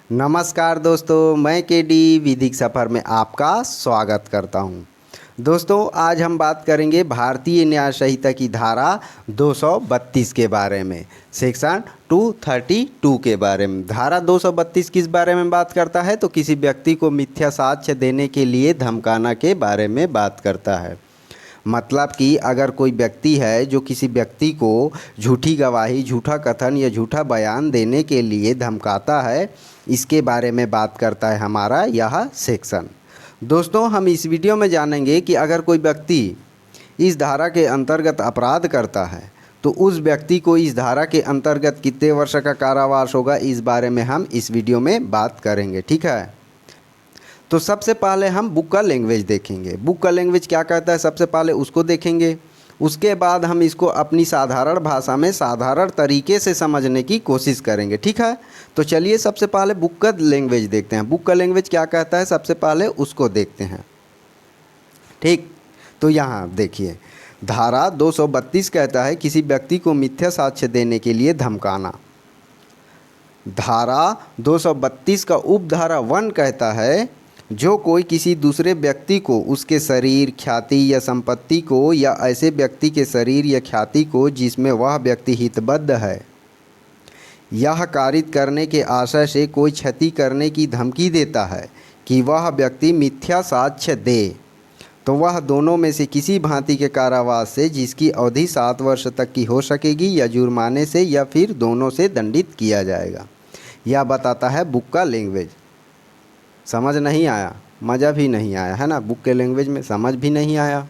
नमस्कार दोस्तों, मैं केडी विधिक सफ़र में आपका स्वागत करता हूं। दोस्तों, आज हम बात करेंगे भारतीय न्याय संहिता की धारा 232 के बारे में, सेक्शन 232 के बारे में। धारा 232 किस बारे में बात करता है? तो किसी व्यक्ति को मिथ्या साक्ष्य देने के लिए धमकाना के बारे में बात करता है। मतलब कि अगर कोई व्यक्ति है जो किसी व्यक्ति को झूठी गवाही, झूठा कथन या झूठा बयान देने के लिए धमकाता है, इसके बारे में बात करता है हमारा यह सेक्शन। दोस्तों, हम इस वीडियो में जानेंगे कि अगर कोई व्यक्ति इस धारा के अंतर्गत अपराध करता है तो उस व्यक्ति को इस धारा के अंतर्गत कितने वर्ष का कारावास होगा, इस बारे में हम इस वीडियो में बात करेंगे। ठीक है, तो सबसे पहले हम बुक का लैंग्वेज देखेंगे। बुक का लैंग्वेज क्या कहता है, सबसे पहले उसको देखेंगे। उसके बाद हम इसको अपनी साधारण भाषा में साधारण तरीके से समझने की कोशिश करेंगे। ठीक है, तो चलिए सबसे पहले बुक का लैंग्वेज देखते हैं। बुक का लैंग्वेज क्या कहता है, सबसे पहले उसको देखते हैं। ठीक, तो यहाँ देखिए, धारा 232 कहता है किसी व्यक्ति को मिथ्या साक्ष्य देने के लिए धमकाना। धारा 232 का उपधारा 1 कहता है जो कोई किसी दूसरे व्यक्ति को उसके शरीर, ख्याति या संपत्ति को या ऐसे व्यक्ति के शरीर या ख्याति को जिसमें वह व्यक्ति हितबद्ध है यह कारित करने के आशय से कोई क्षति करने की धमकी देता है कि वह व्यक्ति मिथ्या साक्ष्य दे, तो वह दोनों में से किसी भांति के कारावास से जिसकी अवधि 7 वर्ष तक की हो सकेगी या जुर्माने से या फिर दोनों से दंडित किया जाएगा। यह बताता है बुक का लैंग्वेज। समझ नहीं आया, मज़ा भी नहीं आया है ना, बुक के लैंग्वेज में समझ भी नहीं आया।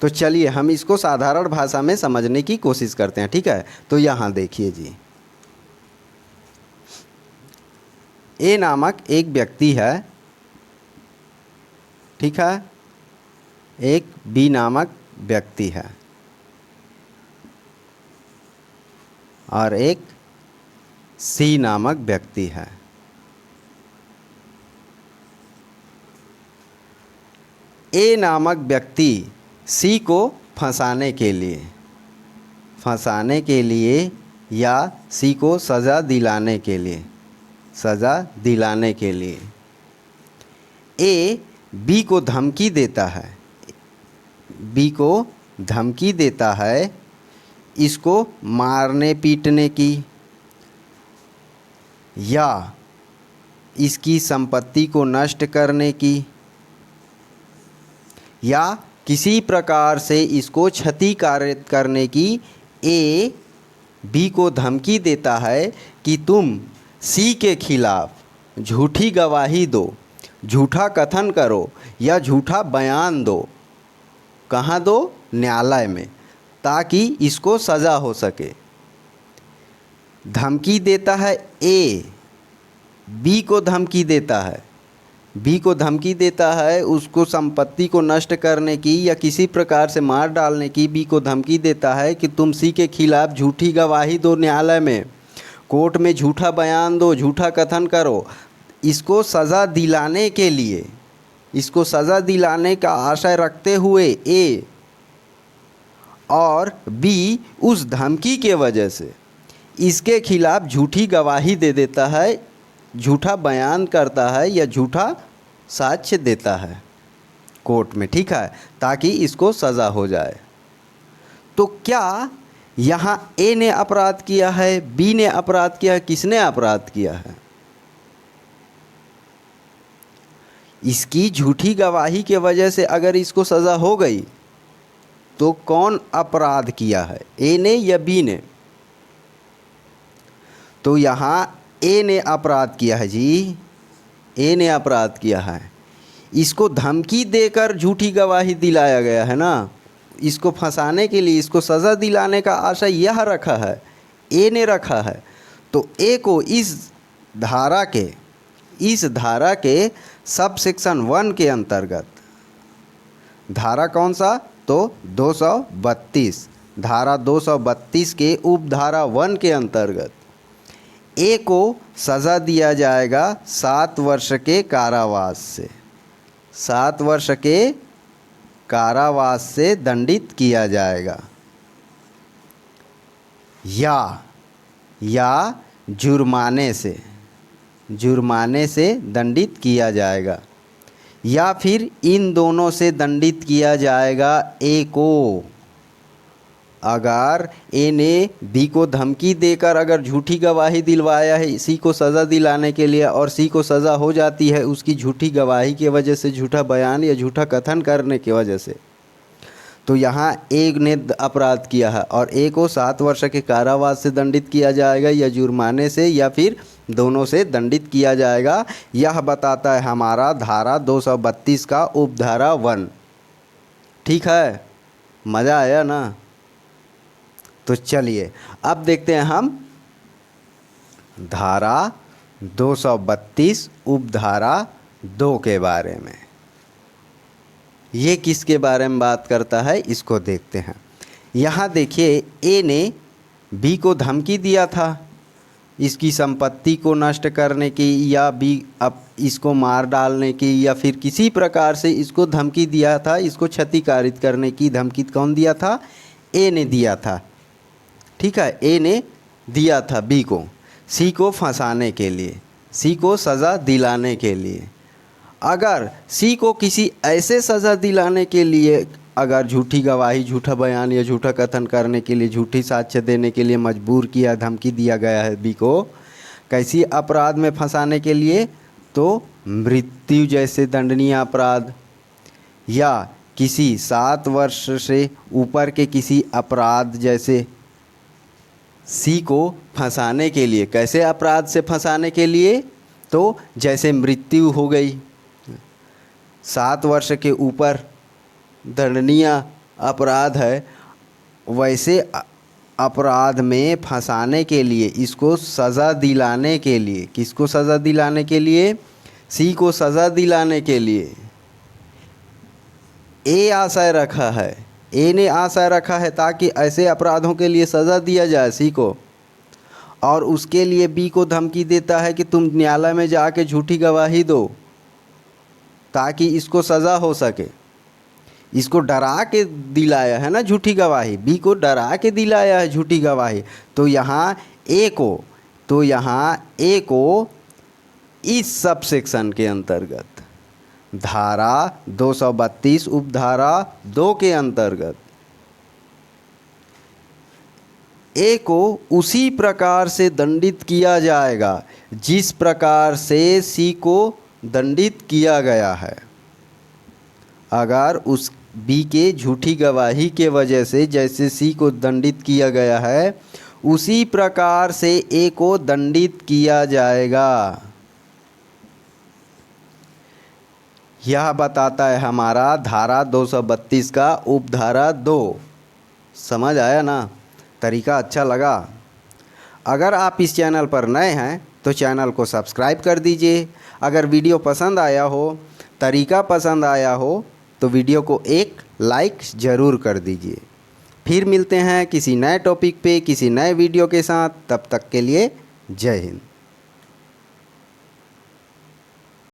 तो चलिए हम इसको साधारण भाषा में समझने की कोशिश करते हैं। ठीक है, तो यहाँ देखिए जी, ए नामक एक व्यक्ति है। ठीक है, एक बी नामक व्यक्ति है और एक सी नामक व्यक्ति है। ए नामक व्यक्ति सी को फंसाने के लिए या सी को सज़ा दिलाने के लिए ए बी को धमकी देता है इसको मारने पीटने की या इसकी संपत्ति को नष्ट करने की या किसी प्रकार से इसको क्षति कारित करने की। ए बी को धमकी देता है कि तुम सी के खिलाफ झूठी गवाही दो, झूठा कथन करो या झूठा बयान दो। कहाँ दो? न्यायालय में, ताकि इसको सज़ा हो सके। धमकी देता है ए बी को धमकी देता है उसको संपत्ति को नष्ट करने की या किसी प्रकार से मार डालने की। बी को धमकी देता है कि तुम सी के खिलाफ झूठी गवाही दो, न्यायालय में, कोर्ट में झूठा बयान दो, झूठा कथन करो। इसको सज़ा दिलाने का आशय रखते हुए ए और बी उस धमकी के वजह से इसके खिलाफ झूठी गवाही दे देता है, झूठा बयान करता है या झूठा साक्ष्य देता है कोर्ट में। ठीक है, ताकि इसको सज़ा हो जाए। तो क्या यहाँ ए ने अपराध किया है, बी ने अपराध किया है, किसने अपराध किया है? इसकी झूठी गवाही के वजह से अगर इसको सज़ा हो गई तो कौन अपराध किया है, ए ने या बी ने? तो यहाँ ए ने अपराध किया है जी, ए ने अपराध किया है। इसको धमकी देकर झूठी गवाही दिलाया गया है ना, इसको फंसाने के लिए, इसको सज़ा दिलाने का आशय यह रखा है, ए ने रखा है। तो ए को इस धारा के सब सेक्शन 1 के अंतर्गत, धारा कौन सा? तो 232, धारा 232 के उपधारा 1 के अंतर्गत ए को सज़ा दिया जाएगा 7 वर्ष के कारावास से। 7 वर्ष के कारावास से दंडित किया जाएगा या जुर्माने से। जुर्माने से दंडित किया जाएगा, या फिर इन दोनों से दंडित किया जाएगा ए को। अगर ए ने बी को धमकी देकर अगर झूठी गवाही दिलवाया है सी को सज़ा दिलाने के लिए, और सी को सज़ा हो जाती है उसकी झूठी गवाही की वजह से, झूठा बयान या झूठा कथन करने की वजह से, तो यहाँ ए ने अपराध किया है और ए को 7 वर्ष के कारावास से दंडित किया जाएगा या जुर्माने से, या फिर दोनों से दंडित किया जाएगा। यह बताता है हमारा धारा 232 का उपधारा 1। ठीक है, मज़ा आया ना? तो चलिए अब देखते हैं हम धारा 232 उपधारा 2 के बारे में। ये किसके बारे में बात करता है इसको देखते हैं। यहाँ देखिए, ए ने बी को धमकी दिया था इसकी संपत्ति को नष्ट करने की, या बी अब इसको मार डालने की, या फिर किसी प्रकार से इसको धमकी दिया था, इसको क्षतिकारित करने की धमकी कौन दिया था? ए ने दिया था। ठीक है, ए ने दिया था बी को, सी को फंसाने के लिए, सी को सज़ा दिलाने के लिए। अगर सी को किसी ऐसे सज़ा दिलाने के लिए अगर झूठी गवाही, झूठा बयान या झूठा कथन करने के लिए, झूठी साक्ष्य देने के लिए मजबूर किया, धमकी दिया गया है बी को, कैसी अपराध में फंसाने के लिए? तो मृत्यु जैसे दंडनीय अपराध, या किसी 7 वर्ष से ऊपर के किसी अपराध जैसे सी को फंसाने के लिए। कैसे अपराध से फंसाने के लिए? तो जैसे मृत्यु हो गई, 7 वर्ष के ऊपर दंडनीय अपराध है, वैसे अपराध में फंसाने के लिए, इसको सज़ा दिलाने के लिए। किसको सज़ा दिलाने के लिए? सी को सज़ा दिलाने के लिए ए आशय रखा है, ए ने आशय रखा है ताकि ऐसे अपराधों के लिए सज़ा दिया जाए सी को, और उसके लिए बी को धमकी देता है कि तुम न्यायालय में जाके झूठी गवाही दो ताकि इसको सज़ा हो सके। इसको डरा के दिलाया है ना झूठी गवाही, बी को डरा के दिलाया है झूठी गवाही। तो यहाँ ए को इस सब सेक्शन के अंतर्गत, धारा 232 उपधारा 2 के अंतर्गत ए को उसी प्रकार से दंडित किया जाएगा जिस प्रकार से सी को दंडित किया गया है। अगर उस बी के झूठी गवाही के वजह से जैसे सी को दंडित किया गया है, उसी प्रकार से ए को दंडित किया जाएगा। यह बताता है हमारा धारा 232 का उपधारा 2। समझ आया ना? तरीका अच्छा लगा? अगर आप इस चैनल पर नए हैं तो चैनल को सब्सक्राइब कर दीजिए। अगर वीडियो पसंद आया हो, तरीका पसंद आया हो, तो वीडियो को एक लाइक ज़रूर कर दीजिए। फिर मिलते हैं किसी नए टॉपिक पे, किसी नए वीडियो के साथ। तब तक के लिए जय हिंद।